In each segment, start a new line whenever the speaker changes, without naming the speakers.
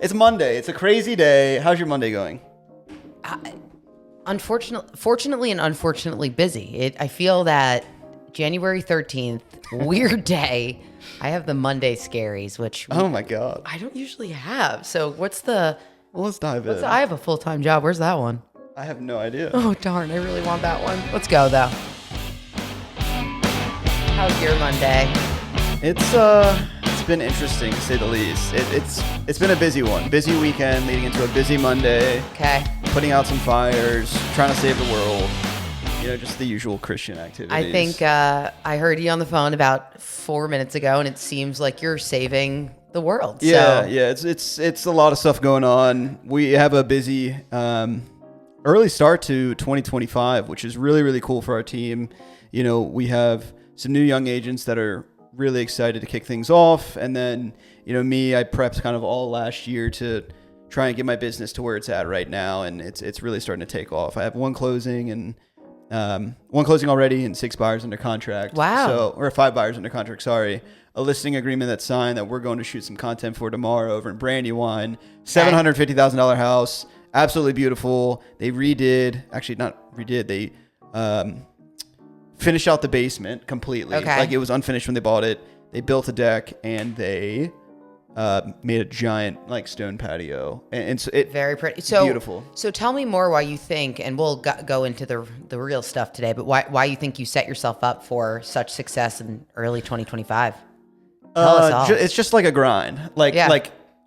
It's Monday. It's a crazy day. How's your Monday going?
Fortunately and unfortunately busy. I feel that January 13th, weird day. I have the Monday scaries, which
Oh my God.
I don't usually have. So
Well, let's dive in.
I have a full-time job. Where's that one?
I have no idea.
Oh, darn. I really want that one. Let's go, though. How's your Monday?
It's been interesting to say the least. It's been a busy one. Busy weekend leading into a busy Monday.
Okay.
Putting out some fires, trying to save the world. You know, just the usual Christian activities.
I think I heard you on the phone about 4 minutes ago, and it seems like you're saving the world.
Yeah,
so.
yeah. It's a lot of stuff going on. We have a busy early start to 2025, which is really, really cool for our team. You know, we have some new young agents that are really excited to kick things off. And then, you know, I prepped kind of all last year to try and get my business to where it's at right now. And it's really starting to take off. I have one closing already and 6 buyers under contract.
Wow.
Or 5 buyers under contract. Sorry. A listing agreement that's signed that we're going to shoot some content for tomorrow over in Brandywine. $750,000 house. Absolutely beautiful. They finished out the basement completely.
Okay.
Like, it was unfinished when they bought it. They built a deck and they made a giant like stone patio. And so it
Very pretty. So
beautiful.
So tell me more why you think, and we'll go into the real stuff today, but why you think you set yourself up for such success in early 2025? Tell us all.
It's just like a grind. Like
Yeah.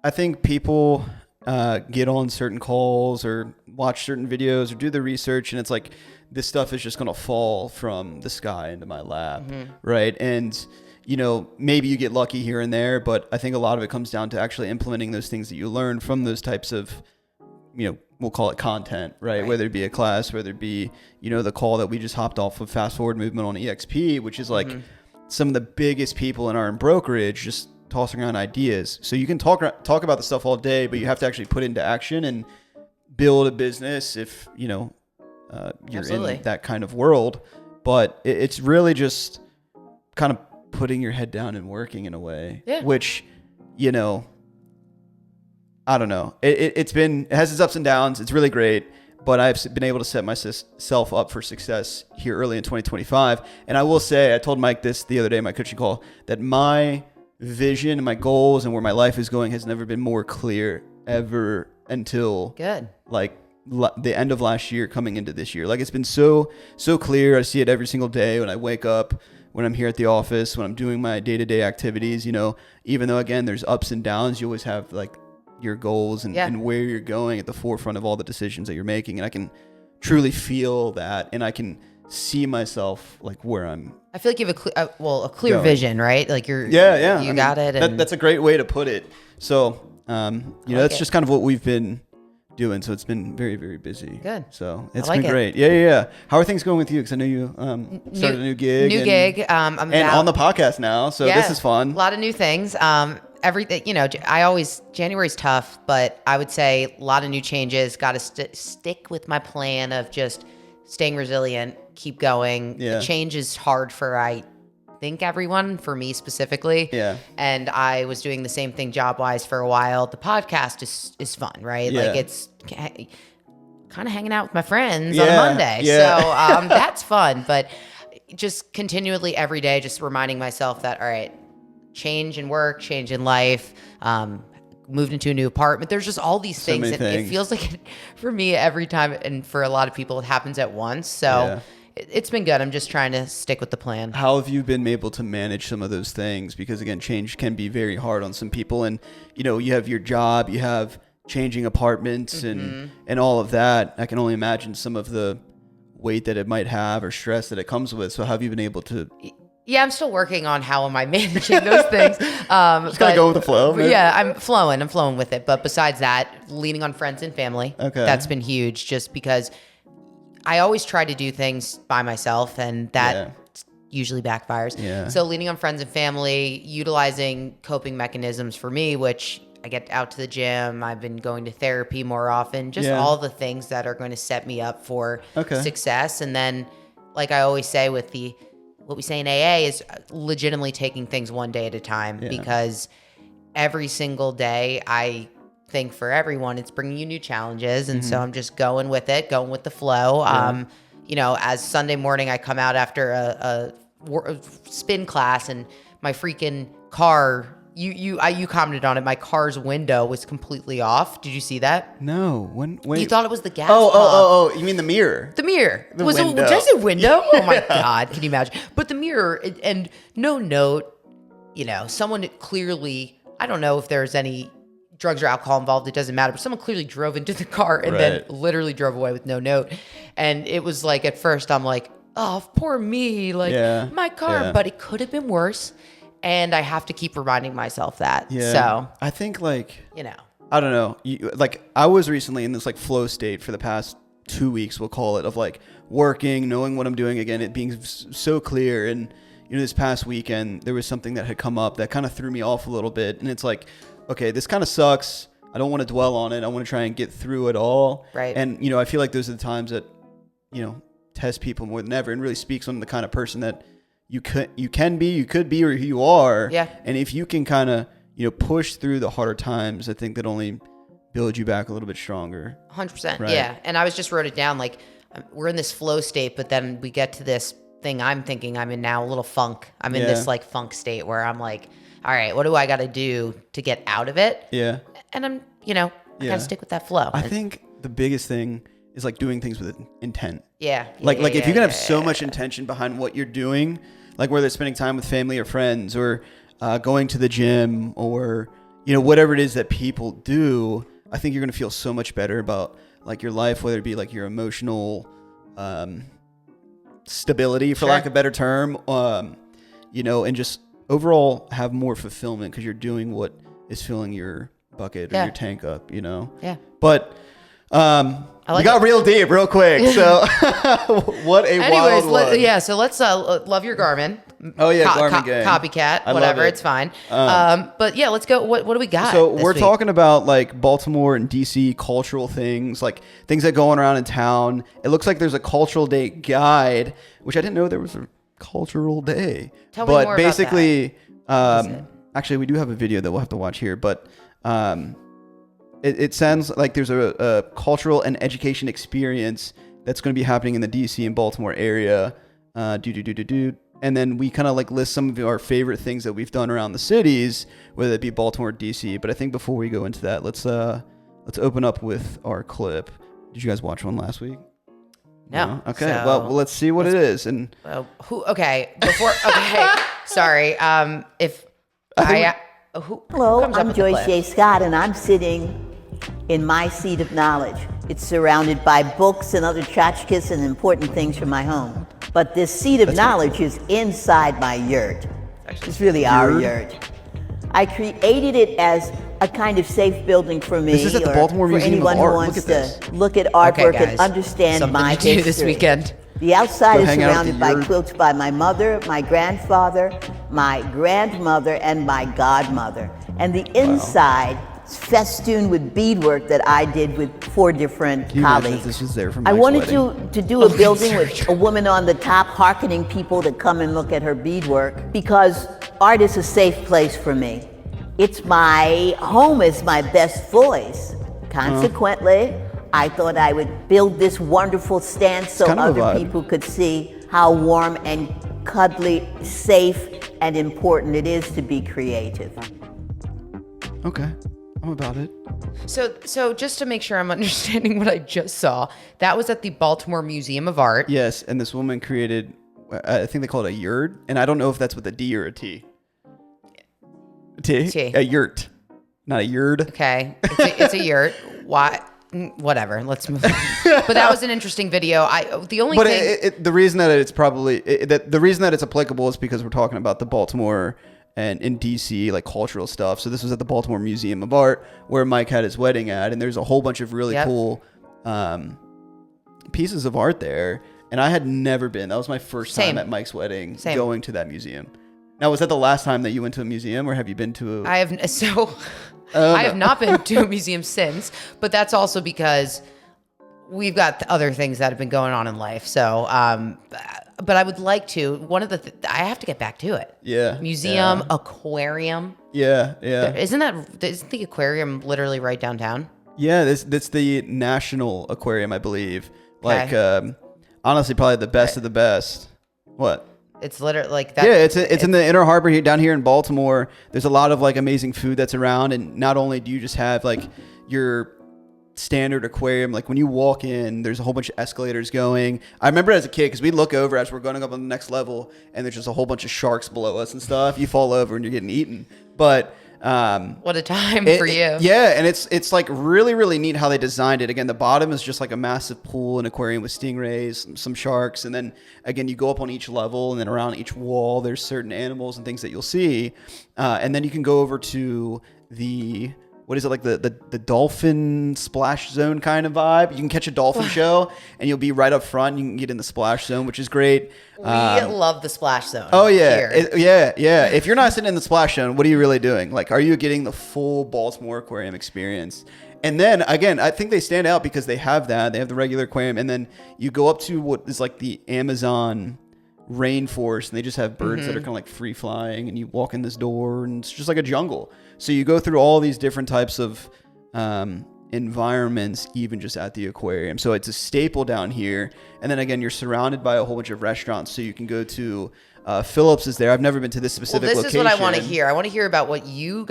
I think people get on certain calls or watch certain videos or do the research, and it's like this stuff is just going to fall from the sky into my lap, right? And you know, maybe you get lucky here and there, but I think a lot of it comes down to actually implementing those things that you learn from those types of, you know, we'll call it content, right? Whether it be a class, whether it be, you know, the call that we just hopped off of Fast Forward Movement on EXP, which is like some of the biggest people in our brokerage just tossing around ideas. So you can talk about the stuff all day, but you have to actually put it into action and build a business if, you know, you're
Absolutely.
in that kind of world. It it's really just kind of putting your head down and working in a way, which, you know, I don't know. It has its ups and downs. It's really great, but I've been able to set myself up for success here early in 2025. And I will say, I told Mike this the other day in my coaching call, that my vision and my goals and where my life is going has never been more clear ever until like the end of last year coming into this year. Like, it's been so clear. I see it every single day when I wake up, when I'm here at the office, when I'm doing my day-to-day activities. You know, even though again there's ups and downs, you always have like your goals and where you're going at the forefront of all the decisions that you're making. And I can truly feel that, and I can see myself like where I'm.
I feel like you have a clear vision, right? Like you got it. And
that's a great way to put it. So, you know, that's just kind of what we've been doing. So it's been very, very busy.
Good.
So it's been great. Yeah. How are things going with you? Because I know you started a new gig.
I'm
on the podcast now. So this is fun.
A lot of new things. Everything, you know, January's tough, but I would say a lot of new changes. Got to stick with my plan of just staying resilient, keep going.
Yeah.
The change is hard for, I think, everyone, for me specifically.
Yeah.
And I was doing the same thing job-wise for a while. The podcast is fun, right?
Yeah.
Like, it's kind of hanging out with my friends on a Monday.
Yeah.
So that's fun. But just continually every day, just reminding myself that, all right, change in work, change in life, moved into a new apartment. There's just all these things. And it feels like for me every time, and for a lot of people, it happens at once. So it's been good. I'm just trying to stick with the plan.
How have you been able to manage some of those things? Because again, change can be very hard on some people. And, you know, you have your job, you have changing apartments and all of that. I can only imagine some of the weight that it might have or stress that it comes with. So how have you been able to...
Yeah, I'm still working on how am I managing those things.
Just gotta go with the flow. Maybe?
Yeah, I'm flowing with it. But besides that, leaning on friends and family.
Okay.
That's been huge, just because I always try to do things by myself, and that usually backfires.
Yeah.
So leaning on friends and family, utilizing coping mechanisms for me, which I get out to the gym. I've been going to therapy more often. Just all the things that are going to set me up for success. And then, like I always say with what we say in AA is legitimately taking things one day at a time, because every single day I think for everyone, it's bringing you new challenges. And so I'm just going with it, going with the flow. You know, as Sunday morning, I come out after a spin class and my freaking car, you commented on it. My car's window was completely off. Did you see that?
No. When
you thought it was the gas
pump.
Oh,
you mean the mirror?
The mirror.
The window.
Did I say window? Oh my God. Can you imagine? But the mirror and no note, you know, someone clearly, I don't know if there's any drugs or alcohol involved. It doesn't matter. But someone clearly drove into the car and then literally drove away with no note. And it was like, at first I'm like, oh, poor me. Like my car, but it could have been worse. And I have to keep reminding myself that.
Yeah.
So
I think like,
you know,
I don't know. Like I was recently in this like flow state for the past 2 weeks, we'll call it, of like working, knowing what I'm doing again, it being so clear. And, you know, this past weekend, there was something that had come up that kind of threw me off a little bit. And it's like, okay, this kind of sucks. I don't want to dwell on it. I want to try and get through it all.
Right.
And, you know, I feel like those are the times that, you know, test people more than ever and really speaks on the kind of person that you could be, or who you are.
Yeah.
And if you can kind of, you know, push through the harder times, I think that only builds you back a little bit stronger.
100%.
Right?
Yeah. And I just wrote it down. Like we're in this flow state, but then we get to this thing I'm thinking I'm in now, a little funk. I'm in this like funk state where I'm like, all right, what do I got to do to get out of it?
Yeah.
And I'm, you know, I got to stick with that flow.
I think the biggest thing is like doing things with intent.
Yeah.
Like if you can have so much intention behind what you're doing, like whether it's spending time with family or friends or going to the gym or, you know, whatever it is that people do, I think you're going to feel so much better about like your life, whether it be like your emotional stability, for lack of a better term, you know, and just overall have more fulfillment because you're doing what is filling your bucket or your tank up, you know? Yeah. But we got real deep real quick. So what a wild one.
So let's love your Garmin.
Oh yeah, Garmin gang.
Copycat, whatever, it's fine. But yeah, let's go. What do we got?
So we're talking about like Baltimore and DC cultural things, like things that go on around in town. It looks like there's a cultural day guide, which I didn't know there was a cultural day.
Tell me more
basically, about that. Actually, we do have a video that we'll have to watch here, but it sounds like there's a cultural and education experience that's going to be happening in the DC and Baltimore area. And then we kind of like list some of our favorite things that we've done around the cities, whether it be Baltimore or DC. But I think before we go into that, let's open up with our clip. Did you guys watch one last week?
No.
Okay. So well, let's see what it is. And
sorry.
Hello, I'm Joyce J. Scott, and I'm sitting in my seat of knowledge. It's surrounded by books and other tchotchkes and important things from my home. But this seat of knowledge is inside my yurt. It's really our yurt. I created it as a kind of safe building for me,
this is at the Baltimore
for
Museum
anyone
of Art.
who wants to look at artwork and understand my history.
This weekend.
The outside is surrounded by quilts by my mother, my grandfather, my grandmother, and my godmother. And the inside is festooned with beadwork that I did with 4 different colleagues.
This was there from
I wanted
wedding.
to do a building with a woman on the top hearkening people to come and look at her beadwork, because art is a safe place for me. It's my home, is my best voice. Consequently, I thought I would build this wonderful stand so other people could see how warm and cuddly, safe, and important it is to be creative.
Okay, I'm about it.
So just to make sure I'm understanding what I just saw, that was at the Baltimore Museum of Art.
Yes, and this woman created, I think they call it a yurt, and I don't know if that's with a D or a T. T? A yurt, not a yurt.
Okay, it's a yurt. Why? Whatever. Let's move on. But that was an interesting video.
The reason that it's the reason that it's applicable is because we're talking about the Baltimore and in DC, like cultural stuff. So this was at the Baltimore Museum of Art where Mike had his wedding at, and there's a whole bunch of really cool pieces of art there. And I had never been. That was my first time at Mike's wedding going to that museum. Now, was that the last time that you went to a museum, or have you been to
I have not been to a museum since, but that's also because we've got other things that have been going on in life. So, but I would like to, I have to get back to it.
Yeah.
Museum, aquarium.
Yeah, yeah.
Isn't the aquarium literally right downtown?
Yeah, that's the National Aquarium, I believe.
Okay.
Like, honestly, probably the best of the best. What?
It's literally like that.
Yeah, it's in the Inner Harbor here, down here in Baltimore. There's a lot of like amazing food that's around, and not only do you just have like your standard aquarium, like when you walk in, there's a whole bunch of escalators going. I remember as a kid, because we look over as we're going up on the next level, and there's just a whole bunch of sharks below us and stuff. You fall over and you're getting eaten. But
what a time for you.
Yeah, and it's like really, really neat how they designed it. Again, the bottom is just like a massive pool, an aquarium with stingrays, some sharks, and then again you go up on each level, and then around each wall there's certain animals and things that you'll see, and then you can go over to the, what is it, like the dolphin splash zone kind of vibe. You can catch a dolphin show, and you'll be right up front. You can get in the splash zone, which is great.
We love the splash zone.
Oh yeah, yeah. If you're not sitting in the splash zone, what are you really doing? Like, are you getting the full Baltimore aquarium experience? And then again, I think they stand out because they have that. They have the regular aquarium, and then you go up to what is like the Amazon rainforest, and they just have birds that are kind of like free flying, and you walk in this door, and it's just like a jungle. So you go through all these different types of environments, even just at the aquarium. So it's a staple down here. And then again, you're surrounded by a whole bunch of restaurants. So you can go to Phillips is there. I've never been to this specific location.
This is what I want to hear. I want to hear about what you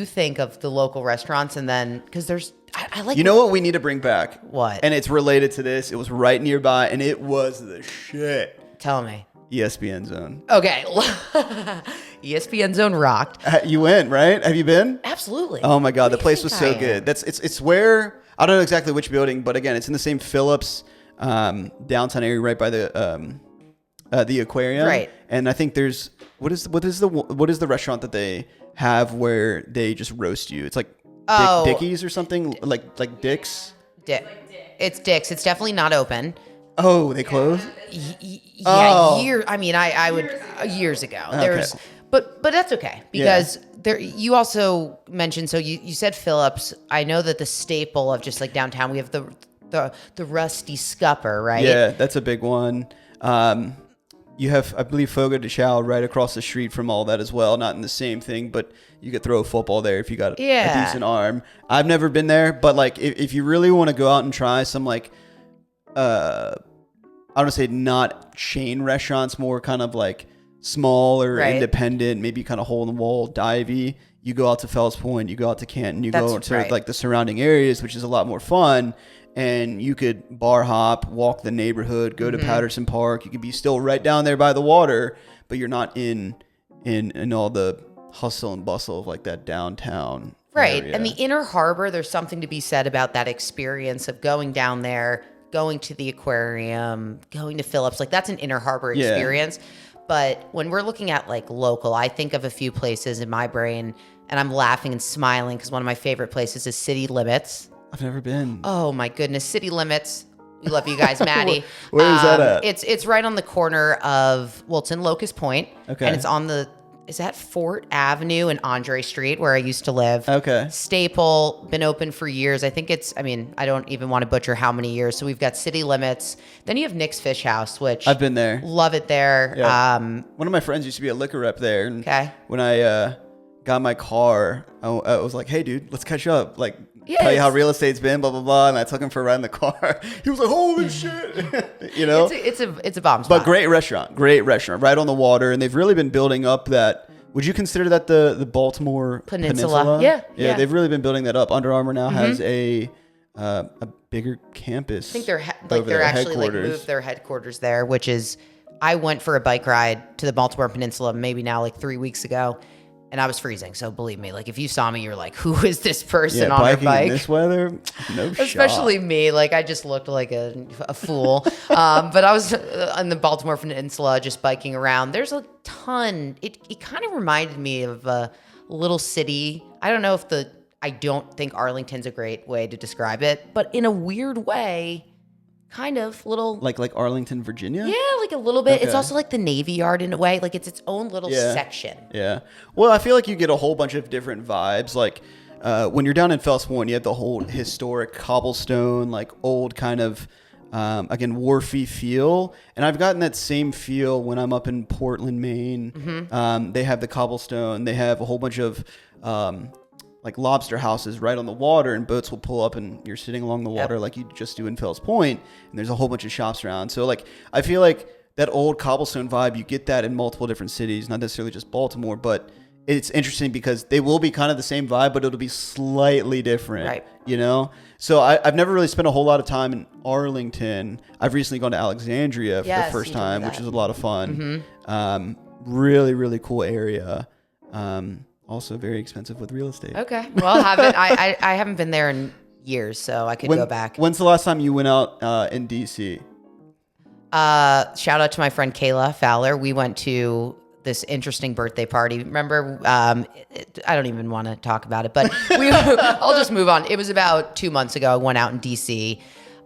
think of the local restaurants, and then because there's I like.
You know what we need to bring back?
What?
And it's related to this. It was right nearby, and it was the shit.
Tell me.
ESPN Zone.
Okay. ESPN Zone rocked.
You went, right? Have you been?
Absolutely.
Oh my God, the place was so good. It's where, I don't know exactly which building, but again, it's in the same Phillips downtown area, right by the aquarium. Right. And I think there's what is the restaurant that they have where they just roast you? It's like Dickie's or something, like Dick's.
It's Dick's. It's definitely not open.
Oh, they closed?
I would years ago.
Okay.
But that's okay, because there, you also mentioned, so you said Phillips. I know that the staple of just like downtown, we have the Rusty Scupper, right?
Yeah, that's a big one. You have, I believe, Fogo de Chao right across the street from all that as well. Not in the same thing, but you could throw a football there if you got a decent arm. I've never been there, but like if you really want to go out and try some like, I don't want to say not chain restaurants, more kind of like small or independent, maybe kind of hole in the wall, divey. You go out to Fells Point, you go out to Canton, you go to like the surrounding areas, which is a lot more fun. And you could bar hop, walk the neighborhood, go to Patterson Park. You could be still right down there by the water, but you're not in all the hustle and bustle of like that downtown area.
And the Inner Harbor, there's something to be said about that experience of going down there, going to the aquarium, going to Phillips. Like, that's an Inner Harbor experience. But when we're looking at like local, I think of a few places in my brain, and I'm laughing and smiling because one of my favorite places is City Limits.
I've never been.
Oh my goodness, City Limits. We love you guys, Maddie.
Where is that at?
It's right on the corner of Wilton Locust Point.
Okay.
And it's on is that Fort Avenue and Andre Street where I used to live?
Okay.
Staple, been open for years. I think I don't even want to butcher how many years. So we've got City Limits. Then you have Nick's Fish House, which
I've been there.
Love it there.
Yeah. One of my friends used to be a liquor rep there. And when I got my car, I was like, hey, dude, let's catch up. Like, tell you how real estate's been, blah, blah, blah. And I took him for a ride in the car. He was like, holy shit. You know?
It's a bomb spot.
But great restaurant, right on the water. And they've really been building up that. Would you consider that the Baltimore Peninsula? Yeah. They've really been building that up. Under Armour now has a bigger campus.
I think they're actually like moved their headquarters there, which is, I went for a bike ride to the Baltimore Peninsula maybe now like 3 weeks ago. And I was freezing, so believe me, like if you saw me, you're like, who is this person on their bike?
In this weather, no shot.
Especially me, like I just looked like a fool. But I was on the Baltimore Peninsula just biking around. There's a ton. It kind of reminded me of a little city. I don't think Arlington's a great way to describe it, but in a weird way, kind of little
like Arlington, Virginia.
Yeah, like a little bit. Okay. It's also like the Navy Yard in a way. Like it's its own little section.
Yeah. Well, I feel like you get a whole bunch of different vibes. Like when you're down in Fells Point, you have the whole historic cobblestone, like old kind of again, wharfy feel. And I've gotten that same feel when I'm up in Portland, Maine. They have the cobblestone. They have a whole bunch of like lobster houses right on the water, and boats will pull up and you're sitting along the water like you just do in Fells Point, and there's a whole bunch of shops around. So like I feel like that old cobblestone vibe, you get that in multiple different cities, not necessarily just Baltimore, but it's interesting because they will be kind of the same vibe, but it'll be slightly different, right? You know? So I've never really spent a whole lot of time in Arlington. I've recently gone to Alexandria for the first time, which is a lot of fun. Really, really cool area. Also very expensive with real estate.
Okay. Well, I haven't been there in years, so I could go back.
When's the last time you went out in DC?
Shout out to my friend Kayla Fowler. We went to this interesting birthday party. Remember, I don't even want to talk about it, but I'll just move on. It was about 2 months ago. I went out in DC.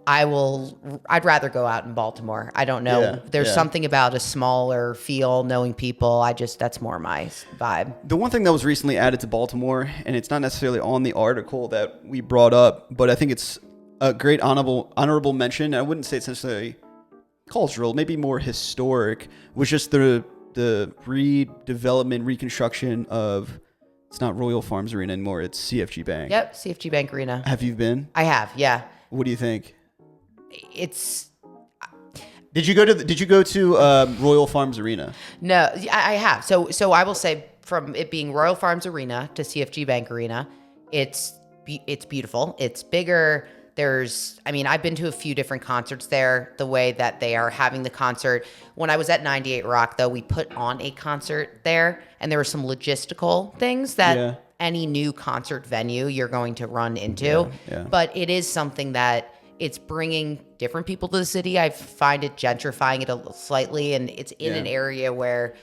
I'd rather go out in Baltimore. I don't know. Yeah, There's something about a smaller feel, knowing people. that's more my vibe.
The one thing that was recently added to Baltimore, and it's not necessarily on the article that we brought up, but I think it's a great honorable mention. I wouldn't say it's necessarily cultural, maybe more historic, was just the redevelopment, reconstruction of, it's not Royal Farms Arena anymore, it's CFG Bank.
Yep, CFG Bank Arena.
Have you been?
I have, yeah.
What do you think?
It's...
Did you go to Royal Farms Arena?
No, I have. So I will say, from it being Royal Farms Arena to CFG Bank Arena, it's beautiful. It's bigger. I've been to a few different concerts there, the way that they are having the concert. When I was at 98 Rock, though, we put on a concert there, and there were some logistical things that any new concert venue you're going to run into. Yeah. But it is something that it's bringing different people to the city. I find it gentrifying it slightly, and it's in an area where...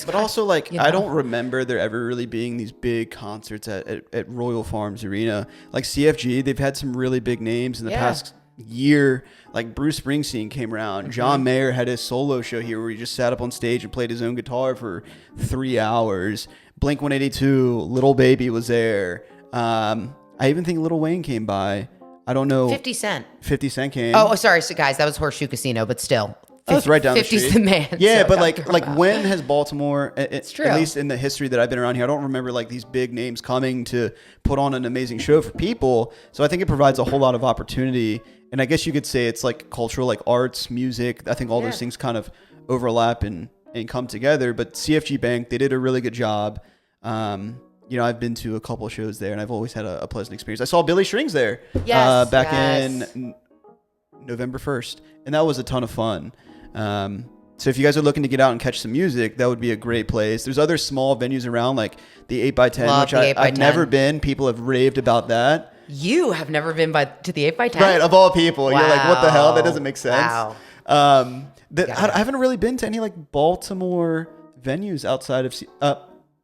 But also, like, I don't remember there ever really being these big concerts at Royal Farms Arena. Like CFG, they've had some really big names in the past year. Like Bruce Springsteen came around. John Mayer had his solo show here where he just sat up on stage and played his own guitar for 3 hours. Blink-182, Lil Baby was there. I even think Lil Wayne came by. I don't know.
50 Cent.
50 Cent came.
Oh, sorry. So guys, that was Horseshoe Casino, but still.
It's right down the street.
50's the man.
Yeah, so but like when has Baltimore,
it's true.
At least in the history that I've been around here, I don't remember like these big names coming to put on an amazing show for people. So I think it provides a whole lot of opportunity. And I guess you could say it's like cultural, like arts, music. I think all those things kind of overlap and come together. But CFG Bank, they did a really good job. I've been to a couple of shows there, and I've always had a pleasant experience. I saw Billy Strings there back in November 1st, and that was a ton of fun. So if you guys are looking to get out and catch some music, that would be a great place. There's other small venues around, like the 8x10, which I've never been. People have raved about that.
You have never been to the 8x10?
Right, of all people. Wow. You're like, what the hell? That doesn't make sense.
Wow.
I haven't really been to any like Baltimore venues outside of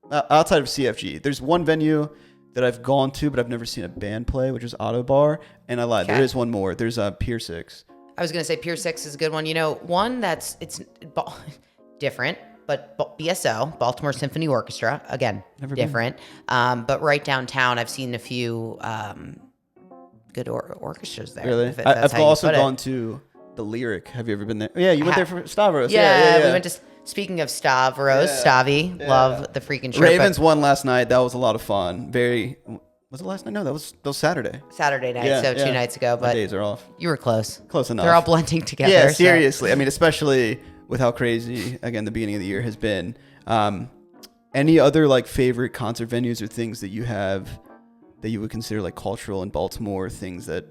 CFG. There's one venue that I've gone to, but I've never seen a band play, which is Auto Bar. And I lied. Okay. There is one more. There's Pier 6.
I was going to say Pier 6 is a good one. One it's different, but BSO, Baltimore Symphony Orchestra, again, never different. But right downtown, I've seen a few good orchestras there.
Really? I've also gone to the Lyric. Have you ever been there? Yeah, you went there for Stavros. Yeah,
we went to... Speaking of Stavros, Stavi, love the freaking trip.
Ravens won last night. That was a lot of fun. Was it last night? No, that was Saturday.
Saturday night, 2 nights ago. But
my days are off.
You were close.
Close enough.
They're all blending together.
Yeah, seriously. So. I mean, especially with how crazy, again, the beginning of the year has been. Any other like favorite concert venues or things that you have that you would consider like cultural in Baltimore, things that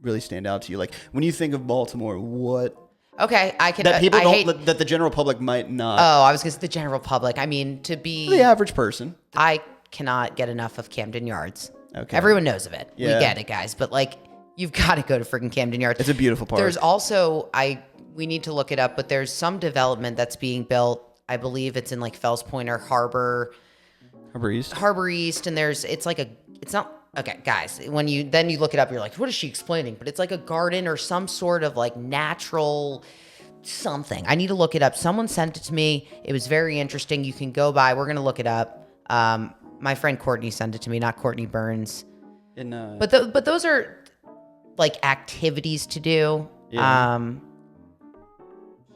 really stand out to you? Like when you think of Baltimore, what...
Okay, I can.
That people that the general public might not.
Oh, I was going to say the general public. I mean, to be
the average person.
I cannot get enough of Camden Yards. Okay, everyone knows of it. Yeah. We get it, guys. But like, you've got to go to freaking Camden Yards.
It's a beautiful park.
There's also we need to look it up, but there's some development that's being built. I believe it's in like Fells Point or Harbor East, and it's not. Okay, guys, when you look it up, you're like, what is she explaining? But it's like a garden or some sort of like natural something. I need to look it up. Someone sent it to me. It was very interesting. You can go by. We're going to look it up. My friend Courtney sent it to me, not Courtney Burns. But those are like activities to do.
Yeah.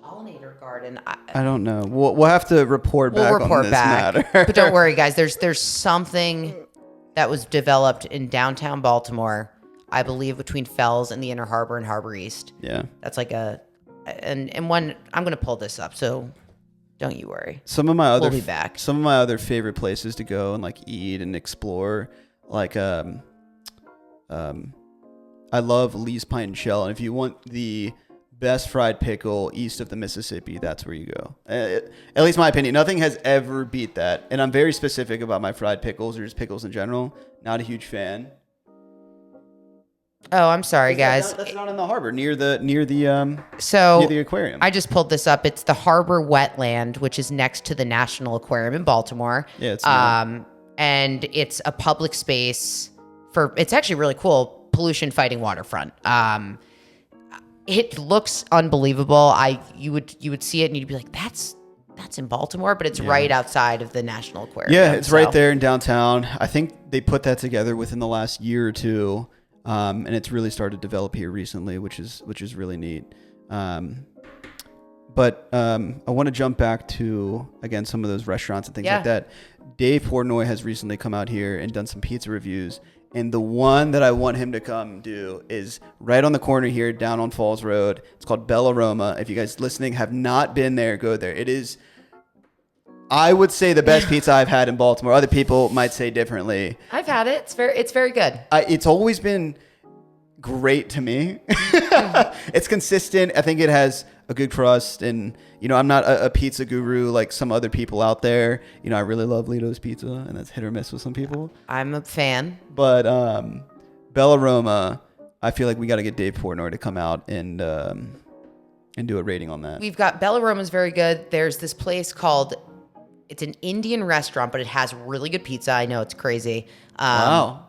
Pollinator garden.
I don't know. We'll have to report back on this matter.
But don't worry, guys. There's something that was developed in downtown Baltimore, I believe, between Fells and the Inner Harbor and Harbor East.
Yeah.
That's like and one. I'm gonna pull this up, so don't you worry.
We'll
be back.
Some of my other favorite places to go and like eat and explore, like I love Lee's Pint and Shell, and if you want the best fried pickle east of the Mississippi, that's where you go. At least my opinion. Nothing has ever beat that. And I'm very specific about my fried pickles or just pickles in general. Not a huge fan.
Oh, I'm sorry, guys.
That's not in the harbor near the near the aquarium.
I just pulled this up. It's the Harbor Wetland, which is next to the National Aquarium in Baltimore.
Yeah, it's
and it's a public space it's actually really cool, pollution fighting waterfront. It looks unbelievable. You would see it and you'd be like, that's in Baltimore, but it's right outside of the National Aquarium.
Yeah, it's right there in downtown. I think they put that together within the last year or two. And it's really started to develop here recently, which is really neat. But I want to jump back to, again, some of those restaurants and things like that. Dave Portnoy has recently come out here and done some pizza reviews. And the one that I want him to come do is right on the corner here, down on Falls Road. It's called Bella Roma. If you guys listening have not been there, go there. It is, I would say, the best pizza I've had in Baltimore. Other people might say differently.
I've had it. It's very good.
It's always been great to me. It's consistent. I think it has a good crust, and I'm not a pizza guru like some other people out there. I really love Lito's Pizza, and that's hit or miss with some people.
I'm a fan.
But Bella Roma, I feel like we got to get Dave Portnoy to come out and do a rating on that.
We've got Bella Roma's very good. There's this place called, it's an Indian restaurant, but it has really good pizza. I know, it's crazy.
Wow.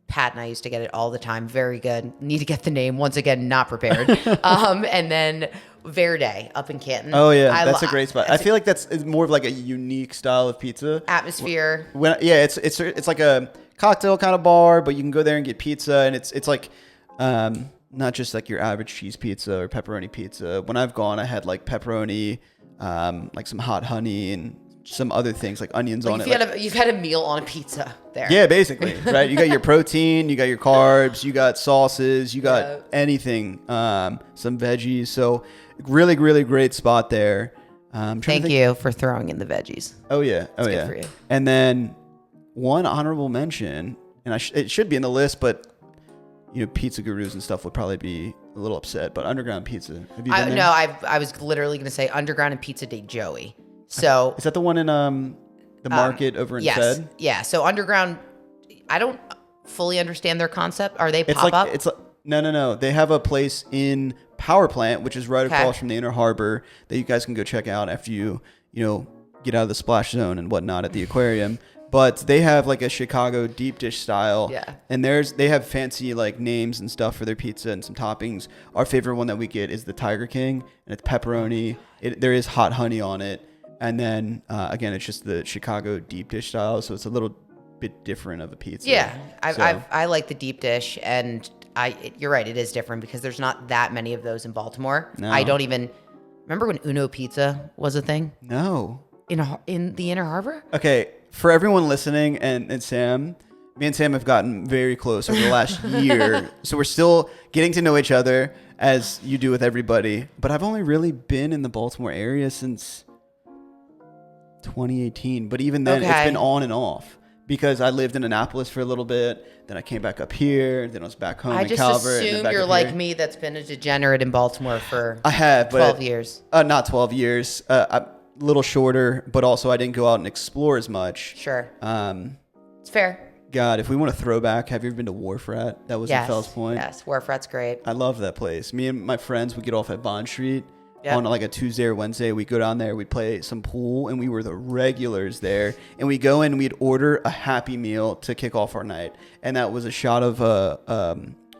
Pat and I used to get it all the time. Very good. Need to get the name. Once again, not prepared. And then Verde up in Canton.
Oh, yeah. That's a great spot. I feel like it's more of like a unique style of pizza.
Atmosphere.
It's like a cocktail kind of bar, but you can go there and get pizza. And it's like not just like your average cheese pizza or pepperoni pizza. When I've gone, I had like pepperoni, like some hot honey and some other things like onions on it.
You've had a meal on a pizza there.
Yeah, basically, right? You got your protein, you got your carbs, you got sauces, you got anything, some veggies. So really, really great spot there.
Thank you for throwing in the veggies.
Oh, yeah.
It's good for you.
And then one honorable mention, and it should be in the list, but pizza gurus and stuff would probably be a little upset, but Underground Pizza. Have you been there?
No, I was literally going to say Underground and Pizza de Joey. So
is that the one in the market over in Fed?
Yeah. So Underground, I don't fully understand their concept. Are they pop up?
No. They have a place in Power Plant, which is right across from the Inner Harbor, that you guys can go check out after you get out of the splash zone and whatnot at the aquarium. But they have like a Chicago deep dish style.
Yeah.
And they have fancy like names and stuff for their pizza and some toppings. Our favorite one that we get is the Tiger King, and it's pepperoni. There is hot honey on it. And then, again, it's just the Chicago deep dish style, so it's a little bit different of a pizza.
Yeah, I like the deep dish, and you're right, it is different because there's not that many of those in Baltimore.
No.
I don't even remember when Uno Pizza was a thing.
No.
In the Inner Harbor?
Okay, for everyone listening, and Sam, me and Sam have gotten very close over the last year, so we're still getting to know each other, as you do with everybody. But I've only really been in the Baltimore area since 2018, but even then it's been on and off because I lived in Annapolis for a little bit, then I came back up here, then I was back home in Calvert.
I just assume you're like me, that's been a degenerate in Baltimore for
12
years.
Not 12 years, a little shorter, but also I didn't go out and explore as much.
Sure. It's fair.
God, if we want to throw back, have you ever been to Wharf Rat? That was in Fells Point.
Yes, Wharf Rat's great.
I love that place. Me and my friends would get off at Bond Street. On like a Tuesday or Wednesday, we'd go down there, we'd play some pool, and we were the regulars there. And we'd go in and we'd order a Happy Meal to kick off our night. And that was a shot of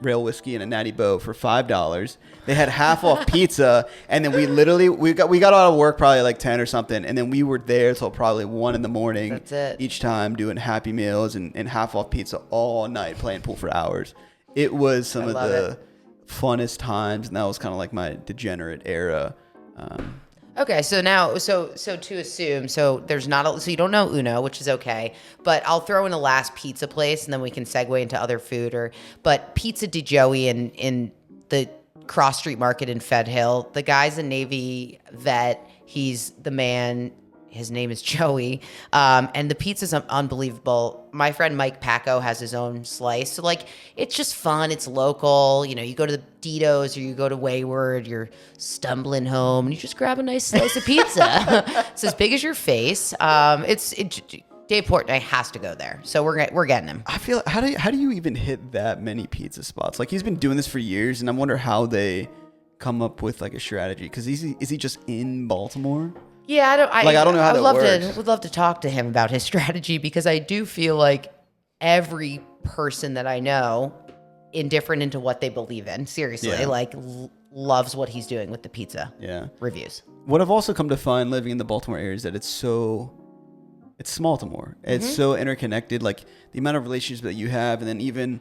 rail whiskey and a Natty Boh for $5. They had half off pizza, and then we got out of work probably like 10 or something, and then we were there till probably 1 a.m.
That's it.
Each time doing Happy Meals and half off pizza all night, playing pool for hours. it was some of the funnest times, and that was kind of like my degenerate era.
Okay, so now, so to assume, so there's not, so you don't know Uno, which is okay, but I'll throw in a last pizza place, and then we can segue into other food. But Pizza Di Joey in the Cross Street Market in Fed Hill, the guy's a Navy vet. He's the man. His name is Joey, and the pizza's unbelievable. My friend Mike Paco has his own slice, so like it's just fun. It's local. You know, you go to the Dito's or you go to Wayward. You're stumbling home and you just grab a nice slice of pizza. It's as big as your face. Dave Portnoy has to go there, so we're getting him.
I feel how do you even hit that many pizza spots? Like he's been doing this for years, and I wonder how they come up with like a strategy. Because is he just in Baltimore?
Yeah, I don't know how that
works.
Would love to talk to him about his strategy, because I do feel like every person that I know, indifferent into what they believe in, seriously, loves what he's doing with the pizza reviews.
What I've also come to find living in the Baltimore area is that it's Baltimore. It's so interconnected, like the amount of relationships that you have. And then even,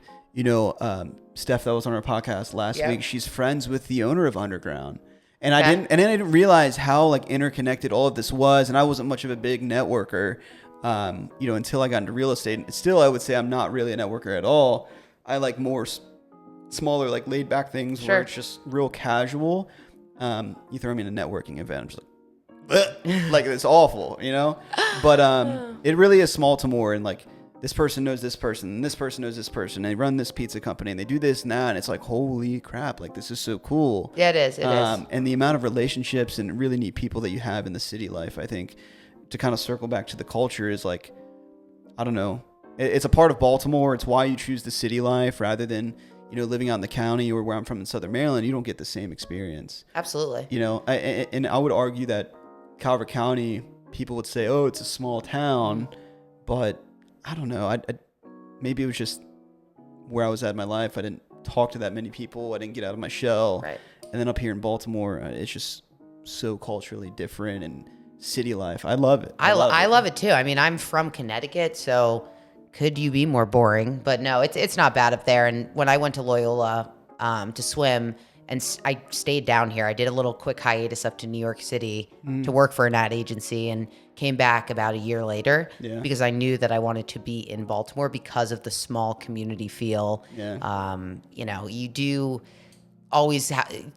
Steph that was on our podcast last week, she's friends with the owner of Underground. And I didn't realize how like interconnected all of this was. And I wasn't much of a big networker, until I got into real estate. Still, I would say I'm not really a networker at all. I like more smaller, like laid back things where it's just real casual. You throw me in a networking event, I'm just like it's awful, But it really is small to more, and like this person knows this person, and this person knows this person. They run this pizza company, and they do this and that, and it's like, holy crap, like this is so cool.
Yeah, it is. It is.
And the amount of relationships and really neat people that you have in the city life, I think, to kind of circle back to the culture is like, I don't know, it's a part of Baltimore. It's why you choose the city life rather than living out in the county or where I'm from in Southern Maryland. You don't get the same experience.
Absolutely.
And I would argue that Calvert County, people would say, oh, it's a small town, but I don't know. Maybe it was just where I was at in my life. I didn't talk to that many people. I didn't get out of my shell.
Right.
And then up here in Baltimore, it's just so culturally different, and city life. I love it.
I love it too. I mean, I'm from Connecticut, so could you be more boring? But no, it's not bad up there. And when I went to Loyola to swim, and I stayed down here, I did a little quick hiatus up to New York City to work for an ad agency, and came back about a year later because I knew that I wanted to be in Baltimore because of the small community feel. Yeah. You do always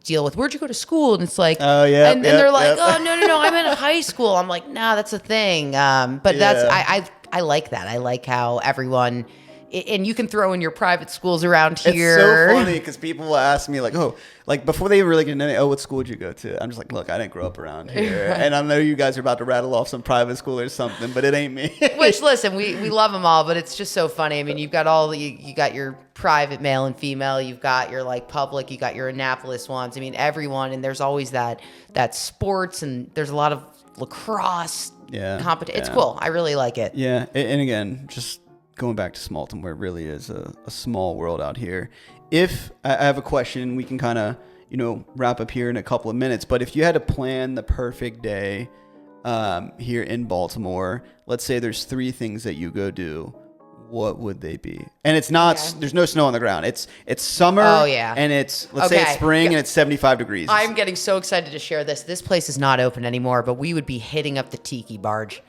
deal with, where'd you go to school? And it's like, and they're like, oh, no, I'm in high school. I'm like, nah, that's a thing. But I like that. I like how everyone, and you can throw in your private schools around here.
It's so funny because people will ask me like, oh, like before they really get to know me, oh, what school did you go to? I'm just like, look, I didn't grow up around here. And I know you guys are about to rattle off some private school or something, but it ain't me.
Which, listen, we love them all, but it's just so funny. I mean, you've got you got your private male and female, you've got your like public, you got your Annapolis ones. I mean, everyone, and there's always that sports, and there's a lot of lacrosse competition. It's cool. I really like it.
Yeah. And again, just going back to Baltimore, it really is a small world out here. If I have a question, we can kind of, wrap up here in a couple of minutes. But if you had to plan the perfect day here in Baltimore, let's say there's 3 things that you go do, what would they be? And it's not, there's no snow on the ground. It's summer.
Oh, yeah.
And let's say it's spring and it's 75 degrees.
I'm getting so excited to share this. This place is not open anymore, but we would be hitting up the Tiki Barge.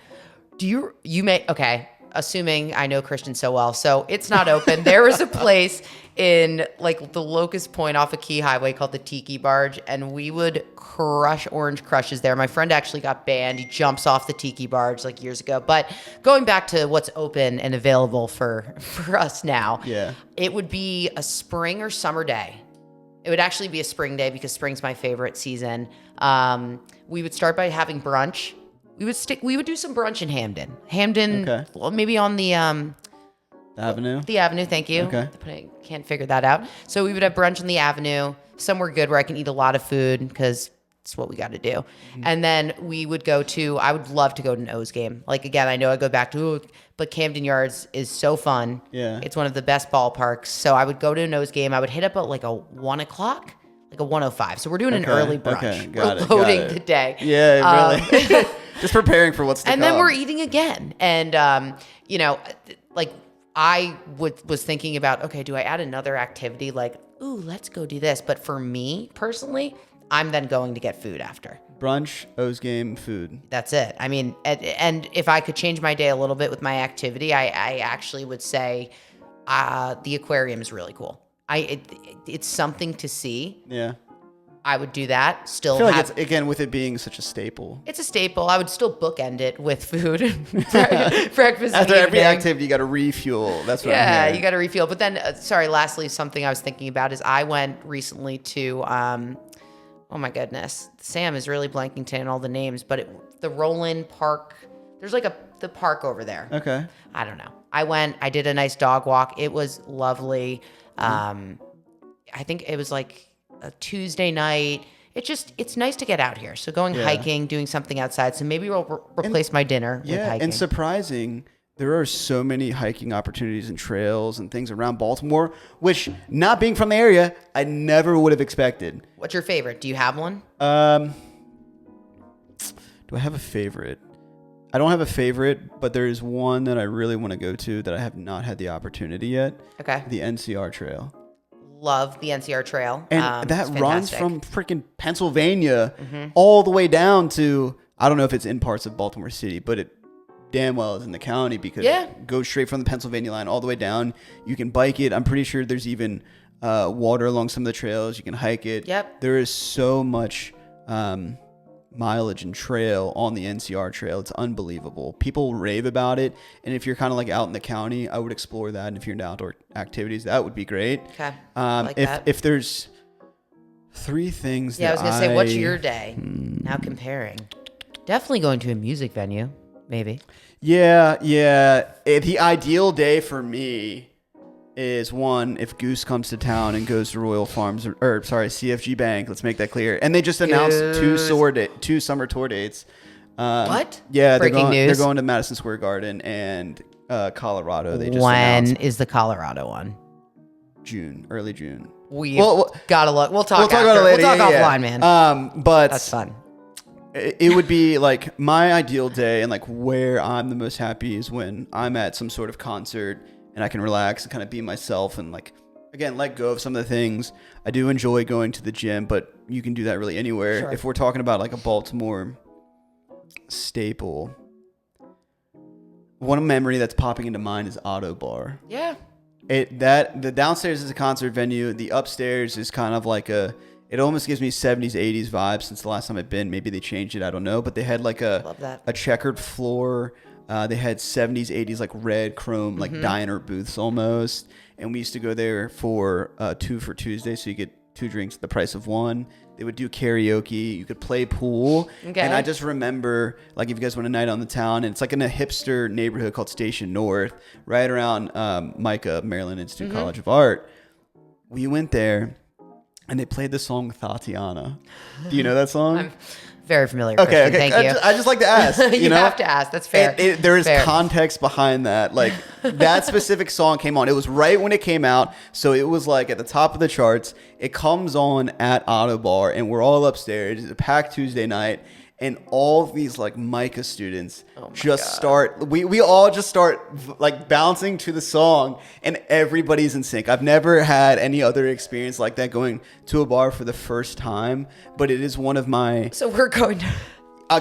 Assuming I know Christian so well, so it's not open. There was a place in like the Locust Point off of Key Highway called the Tiki Barge, and we would crush orange crushes there. My friend actually got banned. He jumps off the Tiki Barge like years ago. But going back to what's open and available for us now, it would be a spring or summer day. It would actually be a spring day because spring's my favorite season. We would start by having brunch. We would do some brunch in Hamden. Okay. Well, maybe on the
Avenue.
The Avenue, thank you. Okay. I can't figure that out. So we would have brunch on the Avenue, somewhere good where I can eat a lot of food because it's what we got to do. Mm-hmm. And then we would I would love to go to an O's game. Like again, I know I go back to, but Camden Yards is so fun. Yeah. It's one of the best ballparks. So I would go to an O's game. I would hit up at like a 1 o'clock. Like a 1:05. So we're doing an early brunch. Okay, got it. Loading the day.
Yeah, really. Just preparing for what's to come.
And then we're eating again. And, like I was thinking about, okay, do I add another activity? Like, ooh, let's go do this. But for me personally, I'm then going to get food after.
Brunch, O's game, food.
That's it. I mean, and if I could change my day a little bit with my activity, I actually would say the aquarium is really cool. It's something to see.
Yeah.
I would do that. Still,
I feel like it's, again, with it being such a staple.
It's a staple. I would still bookend it with food, breakfast.
After every activity, you got to refuel. That's what I'm hearing.
You got to refuel. But then, lastly, something I was thinking about is I went recently to, oh my goodness, Sam is really blanking today on all the names, but the Roland Park. There's like the park over there.
Okay.
I don't know. I went. I did a nice dog walk. It was lovely. I think it was like a Tuesday night. It's nice to get out here. So going hiking, doing something outside. So maybe we'll replace my dinner with hiking.
And surprising, there are so many hiking opportunities and trails and things around Baltimore, which, not being from the area, I never would have expected.
What's your favorite? Do you have one?
Do I have a favorite? I don't have a favorite, but there is one that I really want to go to that I have not had the opportunity yet.
Okay.
The NCR Trail.
Love the NCR Trail.
And that runs from freaking Pennsylvania all the way down to, I don't know if it's in parts of Baltimore City, but it damn well is in the county because it goes straight from the Pennsylvania line all the way down. You can bike it. I'm pretty sure there's even water along some of the trails. You can hike it.
Yep.
There is so much mileage and trail on the NCR Trail. It's unbelievable. People rave about it. And if you're kind of like out in the county, I would explore that. And if you're into outdoor activities, that would be great.
Okay. Like
if there's 3 things
I was going to say, what's your day? Now comparing. Definitely going to a music venue, maybe.
Yeah. The ideal day for me is one, if Goose comes to town and goes to Royal Farms or CFG Bank. Let's make that clear. And they just announced 2 summer tour dates.
What?
Yeah,
Breaking news.
They're going to Madison Square Garden and Colorado. They just
when
announced.
Is the Colorado one?
June, early June.
Gotta look. We'll talk
about it later.
We'll talk offline, man.
But
that's fun.
It would be like my ideal day, and like where I'm the most happy is when I'm at some sort of concert and I can relax and kind of be myself and, like, again, let go of some of the things. I do enjoy going to the gym, but you can do that really anywhere. Sure. If we're talking about like a Baltimore staple, one memory that's popping into mind is Auto Bar.
Yeah.
The downstairs is a concert venue. The upstairs is kind of like it almost gives me 70s, 80s vibes since the last time I've been. Maybe they changed it. I don't know. But they had like a checkered floor. They had 70s, 80s, like red chrome, like diner booths almost. And we used to go there for 2 for Tuesday. So you get 2 drinks at the price of 1. They would do karaoke. You could play pool. Okay. And I just remember, like, if you guys want a night on the town, and it's like in a hipster neighborhood called Station North, right around MICA, Maryland Institute College of Art. We went there, and they played the song Tatiana. Do you know that song?
I'm very familiar. Okay. Thank you.
I just like to ask.
You have to ask. That's fair.
There is context behind that. Like, that specific song came on. It was right when it came out, so it was like at the top of the charts. It comes on at Auto Bar, and we're all upstairs. It's a packed Tuesday night, and all of these like MICA students we all just start like bouncing to the song, and everybody's in sync. I've never had any other experience like that, going to a bar for the first time, but it is one of my...
So we're going to...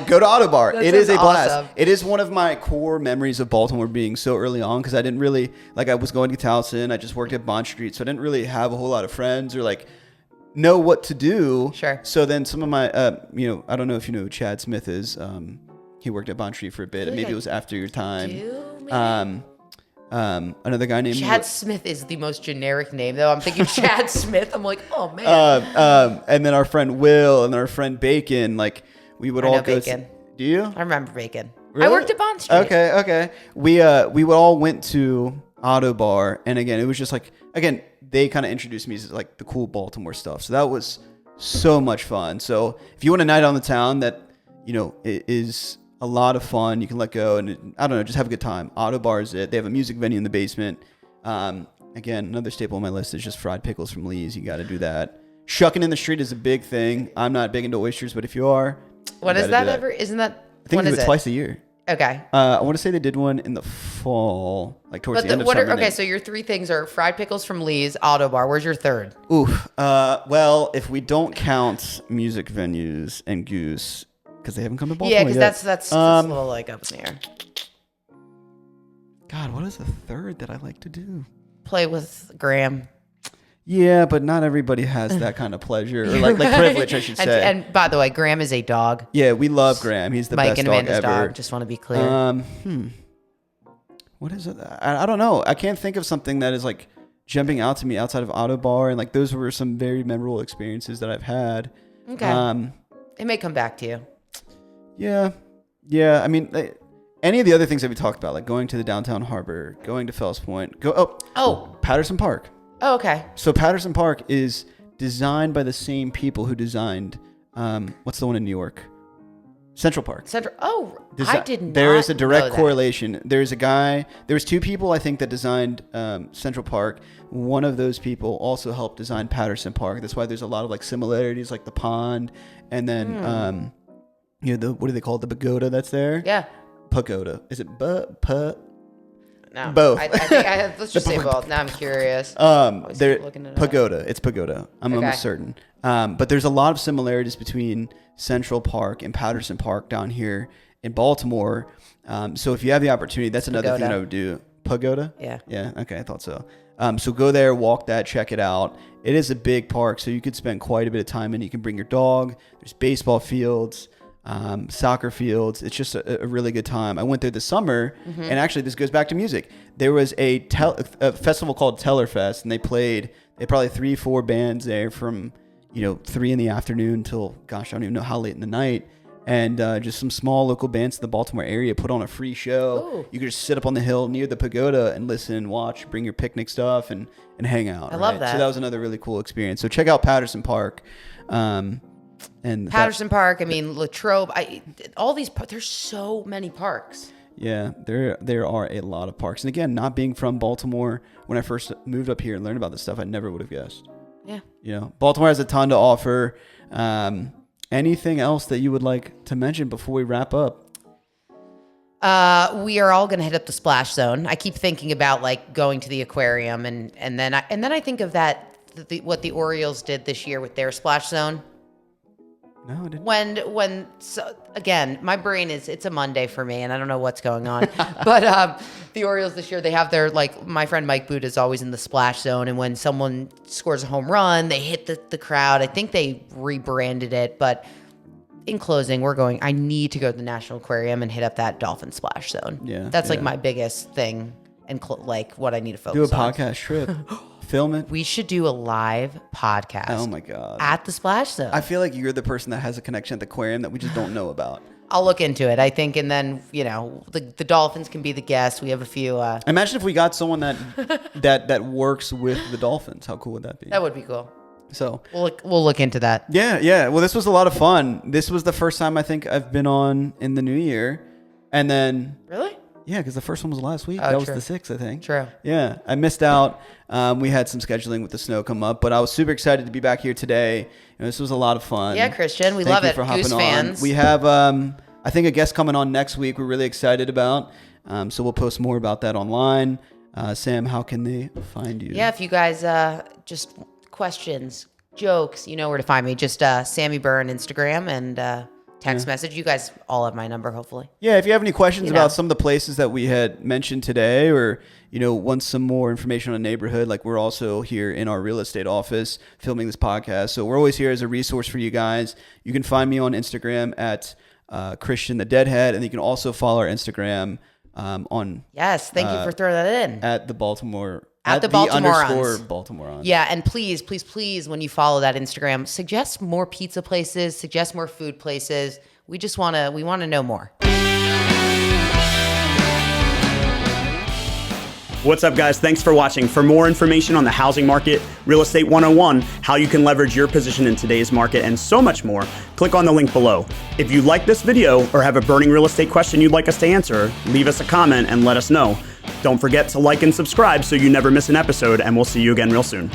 go to Auto Bar. It is a blast.
Awesome.
It is one of my core memories of Baltimore being so early on, because I didn't really... Like, I was going to Towson. I just worked at Bond Street, so I didn't really have a whole lot of friends or like know what to do.
Sure.
So then some of my... I don't know if you know who Chad Smith is. He worked at Bond Street for a bit. Maybe it was after your time. Another guy named...
Chad Smith is the most generic name, though. I'm thinking Chad Smith. I'm like, oh, man.
And then our friend Will and our friend Bacon, like... We would all go.
Bacon.
Do you?
I remember Bacon.
Really?
I worked at Bond Street.
Okay. We would all went to Auto Bar, and again, it was just like, again, they kind of introduced me to like the cool Baltimore stuff. So that was so much fun. So if you want a night on the town that it is a lot of fun, you can let go and I don't know, just have a good time. Auto Bar is it. They have a music venue in the basement. Again, another staple on my list is just fried pickles from Lee's. You got to do that. Shucking in the street is a big thing. I'm not big into oysters, but if you are.
What is that ever? Isn't that?
I think we do it twice a year.
Okay.
I want to say they did one in the fall, like towards the end of summer.
Okay, so your 3 things are fried pickles from Lee's, Auto Bar. Where's your third?
Well, if we don't count music venues and Goose, because they haven't come to Baltimore
yet. Yeah, because that's a little like up in the air.
God, what is the third that I like to do?
Play with Graham.
Yeah, but not everybody has that kind of pleasure or like privilege, I should say.
And by the way, Graham is a dog.
Yeah, we love Graham. He's the
Mike
best
and
dog
Amanda's
ever.
dog. Just want to be clear.
What is it? I don't know. I can't think of something that is like jumping out to me outside of Auto Bar, and like those were some very memorable experiences that I've had.
Okay. It may come back to you.
Yeah. I mean, any of the other things that we talked about, like going to the downtown harbor, going to Fells Point, Patterson Park.
Oh, okay.
So Patterson Park is designed by the same people who designed, what's the one in New York? Central Park.
I didn't.
There is a direct correlation. There's a guy. There was 2 people I think that designed Central Park. One of those people also helped design Patterson Park. That's why there's a lot of like similarities, like the pond, and then what do they call it? The pagoda that's there.
Yeah.
Pagoda. Is it
No,
both?
I think let's just say both. Now I'm curious.
Pagoda. It's pagoda. I'm almost certain. But there's a lot of similarities between Central Park and Patterson Park down here in Baltimore. So if you have the opportunity, that's another thing that I would do. Pagoda?
Yeah.
Yeah. Okay. I thought so. So go there, walk that, check it out. It is a big park, so you could spend quite a bit of time in. You can bring your dog. There's baseball fields. Soccer fields. It's just a really good time. I went there this summer, and actually this goes back to music. There was a festival called Tellerfest, and they had probably 3-4 bands there from 3 in the afternoon till I don't even know how late in the night, and just some small local bands in the Baltimore area put on a free show. Ooh. You could just sit up on the hill near the pagoda and listen, watch, bring your picnic stuff, and hang out.
I love that.
So that was another really cool experience. So check out Patterson Park. And
Patterson Park, I mean, Latrobe, all these, there's so many parks.
Yeah, there are a lot of parks. And again, not being from Baltimore, when I first moved up here and learned about this stuff, I never would have guessed.
Yeah.
Baltimore has a ton to offer. Anything else that you would like to mention before we wrap up?
We are all going to hit up the Splash Zone. I keep thinking about like going to the aquarium, and then I think of what the Orioles did this year with their Splash Zone.
No, I didn't.
Again, my brain it's a Monday for me, and I don't know what's going on. But the Orioles this year, they have their, like, my friend Mike Boot is always in the Splash Zone, and when someone scores a home run, they hit the crowd. I think they rebranded it, but in closing, I need to go to the National Aquarium and hit up that Dolphin Splash Zone.
Yeah,
that's like my biggest thing, and like what I need to focus
on.
Do
a podcast trip. Film it.
We should do a live podcast.
Oh my God.
At the Splash Zone.
I feel like you're the person that has a connection at the aquarium that we just don't know about.
I'll look into it, I think, and then the Dolphins can be the guests. We have a few.
Imagine if we got someone that works with the Dolphins. How cool would that be?
That would be cool.
So
we'll look into that.
Yeah. Well, this was a lot of fun. This was the first time I think I've been on in the new year, and then
really.
Yeah, because the first one was last week.
Oh,
that was the 6th, I think.
True.
Yeah, I missed out. We had some scheduling with the snow come up, but I was super excited to be back here today. This was a lot of fun.
Yeah, Christian, we love it. Goose fans.
We have, I think, a guest coming on next week. We're really excited about. So we'll post more about that online. Sam, how can they find you?
Yeah, if you guys just questions, jokes, you know where to find me. Just Sammy Burr on Instagram and. Text message. You guys all have my number, hopefully.
Yeah, if you have any questions about some of the places that we had mentioned today, or want some more information on a neighborhood, like we're also here in our real estate office filming this podcast. So we're always here as a resource for you guys. You can find me on Instagram at Christian the Deadhead, and you can also follow our Instagram on.
Yes, thank you for throwing that in.
At the Baltimorons.
_Baltimorons. Yeah, and please, when you follow that Instagram, suggest more pizza places, suggest more food places. We want to know more.
What's up, guys? Thanks for watching. For more information on the housing market, Real Estate 101, how you can leverage your position in today's market, and so much more, click on the link below. If you like this video or have a burning real estate question you'd like us to answer, leave us a comment and let us know. Don't forget to like and subscribe so you never miss an episode, and we'll see you again real soon.